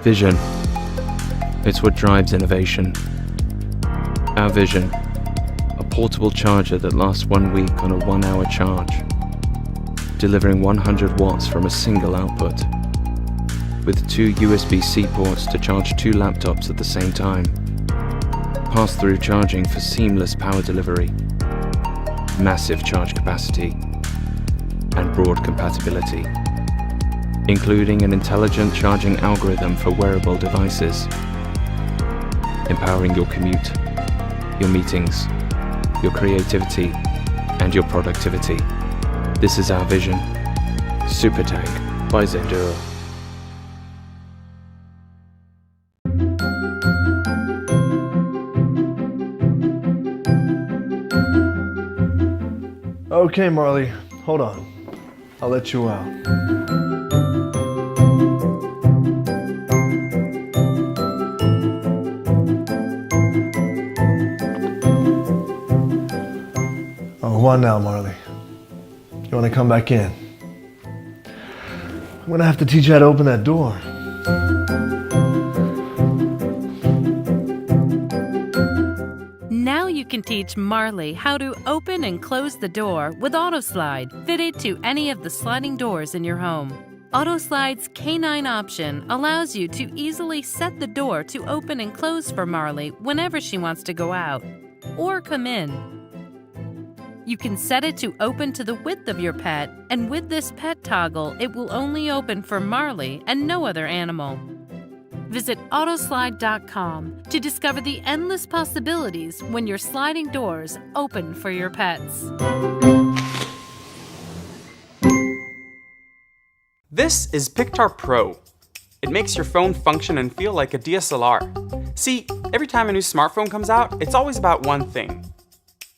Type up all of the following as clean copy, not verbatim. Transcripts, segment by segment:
Vision. It's what drives innovation. Our vision. A portable charger that lasts 1 week on a 1-hour charge, delivering 100 watts from a single output, with 2 USB-C ports to charge 2 laptops at the same time. Pass-through charging for seamless power delivery, massive charge capacity, and broad compatibility, including an intelligent charging algorithm for wearable devices, empowering your commute, your meetings, your creativity, and your productivity. This is our vision. SuperTank by Zenduro. Okay, Marley, hold on. I'll let you out. Oh, what now, Marley? You want to come back in? I'm gonna have to teach you how to open that door. Now you can teach Marley how to open and close the door with Autoslide, fitted to any of the sliding doors in your home. Autoslide's K9 option allows you to easily set the door to open and close for Marley whenever she wants to go out or come in. You can set it to open to the width of your pet, and with this pet toggle, it will only open for Marley and no other animal. Visit Autoslide.com to discover the endless possibilities when your sliding doors open for your pets. This is Pictar Pro. It makes your phone function and feel like a DSLR. See, every time a new smartphone comes out, it's always about one thing: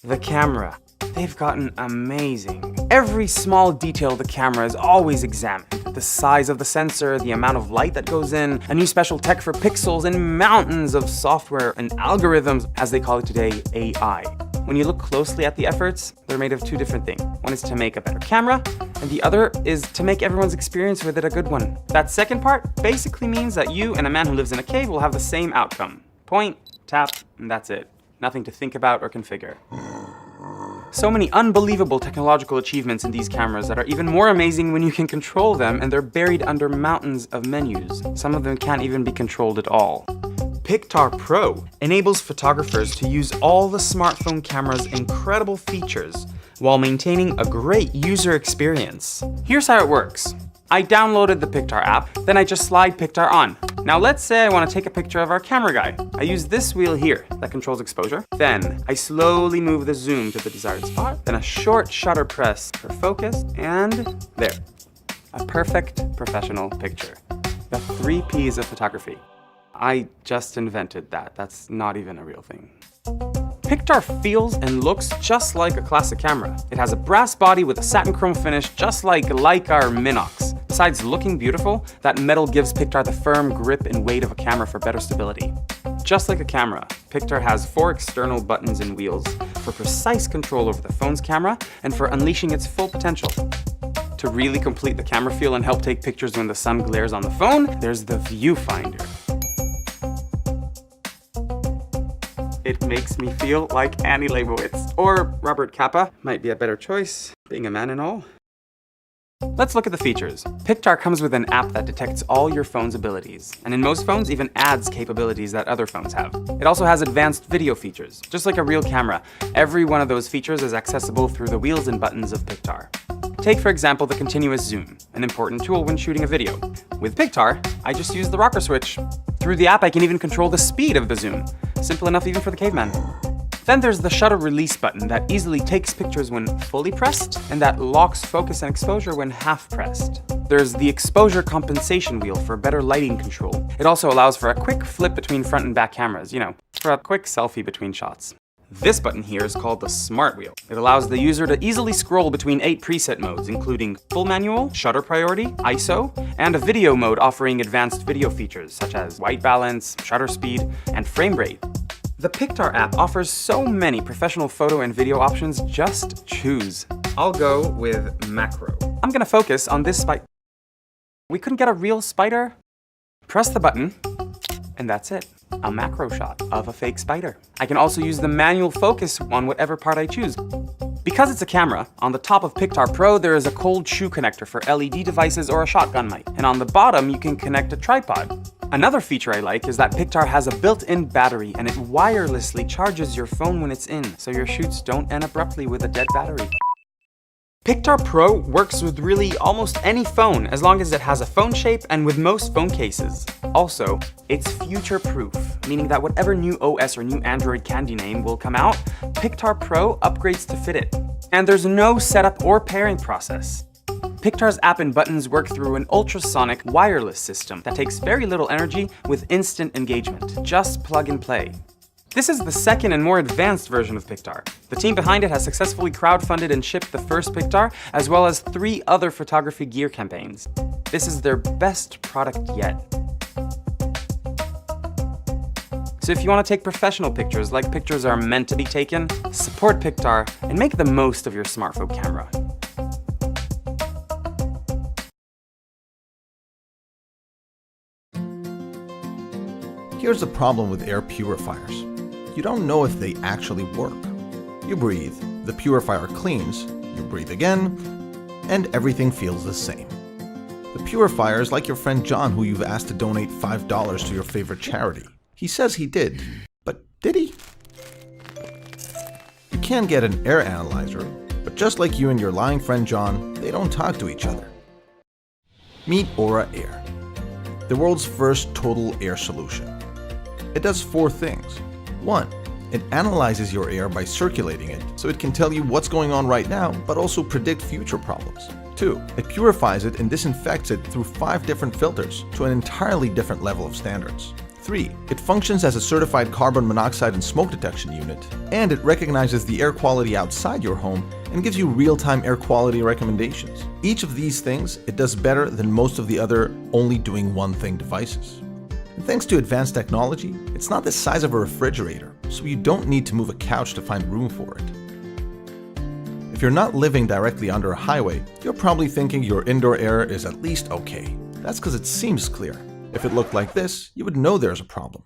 the camera. They've gotten amazing. Every small detail of the camera is always examined. The size of the sensor, the amount of light that goes in, a new special tech for pixels, and mountains of software and algorithms, as they call it today, AI. When you look closely at the efforts, they're made of 2 different things. One is to make a better camera, and the other is to make everyone's experience with it a good one. That second part basically means that you and a man who lives in a cave will have the same outcome. Point, tap, and that's it. Nothing to think about or configure. So many unbelievable technological achievements in these cameras that are even more amazing when you can control them, and they're buried under mountains of menus. Some of them can't even be controlled at all. Pictar Pro enables photographers to use all the smartphone camera's incredible features while maintaining a great user experience. Here's how it works. I downloaded the Pictar app, then I just slide Pictar on. Now let's say I want to take a picture of our camera guy. I use this wheel here that controls exposure. Then I slowly move the zoom to the desired spot. Then a short shutter press for focus, and there. A perfect professional picture. The 3 Ps of photography. I just invented that. That's not even a real thing. Pictar feels and looks just like a classic camera. It has a brass body with a satin chrome finish, just like Leica or Minox. Besides looking beautiful, that metal gives Pictar the firm grip and weight of a camera for better stability. Just like a camera, Pictar has 4 external buttons and wheels for precise control over the phone's camera and for unleashing its full potential. To really complete the camera feel and help take pictures when the sun glares on the phone, there's the viewfinder. It makes me feel like Annie Leibovitz, or Robert Capa, might be a better choice, being a man and all. Let's look at the features. Pictar comes with an app that detects all your phone's abilities, and in most phones even adds capabilities that other phones have. It also has advanced video features. Just like a real camera, every one of those features is accessible through the wheels and buttons of Pictar. Take, for example, the continuous zoom, an important tool when shooting a video. With Pictar, I just use the rocker switch. Through the app, I can even control the speed of the zoom. Simple enough even for the caveman. Then there's the shutter release button that easily takes pictures when fully pressed, and that locks focus and exposure when half pressed. There's the exposure compensation wheel for better lighting control. It also allows for a quick flip between front and back cameras, for a quick selfie between shots. This button here is called the Smart Wheel. It allows the user to easily scroll between 8 preset modes, including full manual, shutter priority, ISO, and a video mode offering advanced video features such as white balance, shutter speed, and frame rate. The Pictar app offers so many professional photo and video options, just choose. I'll go with macro. I'm gonna focus on this spider. We couldn't get a real spider? Press the button, and that's it. A macro shot of a fake spider. I can also use the manual focus on whatever part I choose. Because it's a camera, on the top of Pictar Pro there is a cold shoe connector for LED devices or a shotgun mic, and on the bottom you can connect a tripod. Another feature I like is that Pictar has a built-in battery and it wirelessly charges your phone when it's in, so your shoots don't end abruptly with a dead battery. Pictar Pro works with really almost any phone as long as it has a phone shape and with most phone cases. Also, it's future-proof, meaning that whatever new OS or new Android candy name will come out, Pictar Pro upgrades to fit it. And there's no setup or pairing process. Pictar's app and buttons work through an ultrasonic wireless system that takes very little energy with instant engagement. Just plug and play. This is the second and more advanced version of Pictar. The team behind it has successfully crowdfunded and shipped the first Pictar, as well as 3 other photography gear campaigns. This is their best product yet. So if you want to take professional pictures like pictures are meant to be taken, support Pictar and make the most of your smartphone camera. Here's the problem with air purifiers. You don't know if they actually work. You breathe, the purifier cleans, you breathe again, and everything feels the same. The purifier is like your friend John who you've asked to donate $5 to your favorite charity. He says he did, but did he? You can get an air analyzer, but just like you and your lying friend John, they don't talk to each other. Meet Aura Air, the world's first total air solution. It does 4 things. 1. It analyzes your air by circulating it, so it can tell you what's going on right now, but also predict future problems. 2. It purifies it and disinfects it through 5 different filters to an entirely different level of standards. 3. It functions as a certified carbon monoxide and smoke detection unit, and it recognizes the air quality outside your home and gives you real-time air quality recommendations. Each of these things it does better than most of the other only doing one thing devices. And thanks to advanced technology, it's not the size of a refrigerator, so you don't need to move a couch to find room for it. If you're not living directly under a highway, you're probably thinking your indoor air is at least okay. That's because it seems clear. If it looked like this, you would know there's a problem.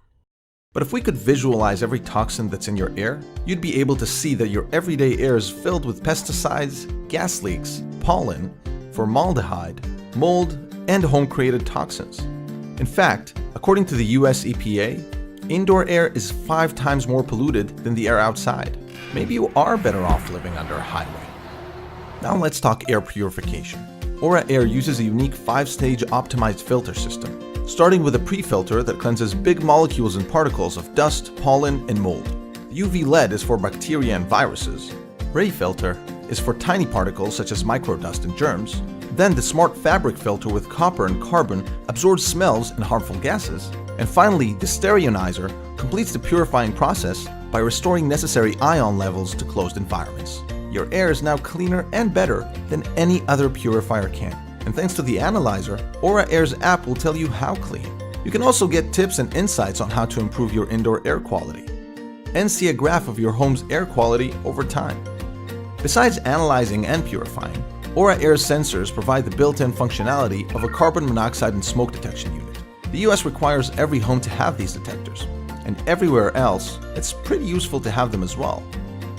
But if we could visualize every toxin that's in your air, you'd be able to see that your everyday air is filled with pesticides, gas leaks, pollen, formaldehyde, mold, and home-created toxins. In fact, according to the US EPA, indoor air is 5 times more polluted than the air outside. Maybe you are better off living under a highway. Now let's talk air purification. Aura Air uses a unique 5-stage optimized filter system, starting with a pre-filter that cleanses big molecules and particles of dust, pollen, and mold. The UV LED is for bacteria and viruses. Ray filter is for tiny particles such as microdust and germs. Then the smart fabric filter with copper and carbon absorbs smells and harmful gases. And finally, the stereonizer completes the purifying process by restoring necessary ion levels to closed environments. Your air is now cleaner and better than any other purifier can. And thanks to the analyzer, Aura Air's app will tell you how clean. You can also get tips and insights on how to improve your indoor air quality, and see a graph of your home's air quality over time. Besides analyzing and purifying, Aura Air's sensors provide the built-in functionality of a carbon monoxide and smoke detection unit. The US requires every home to have these detectors, and everywhere else, it's pretty useful to have them as well.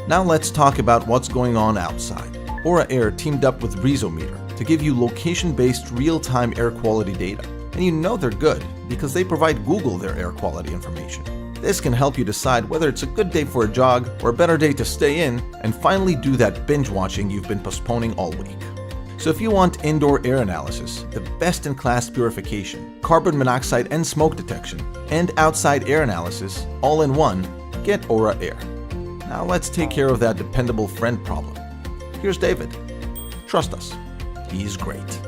Now let's talk about what's going on outside. Aura Air teamed up with Breezometer to give you location-based real-time air quality data. And you know they're good because they provide Google their air quality information. This can help you decide whether it's a good day for a jog or a better day to stay in and finally do that binge watching you've been postponing all week. So if you want indoor air analysis, the best-in-class purification, carbon monoxide and smoke detection, and outside air analysis all in one, get Aura Air. Now let's take care of that dependable friend problem. Here's David. Trust us, he's great.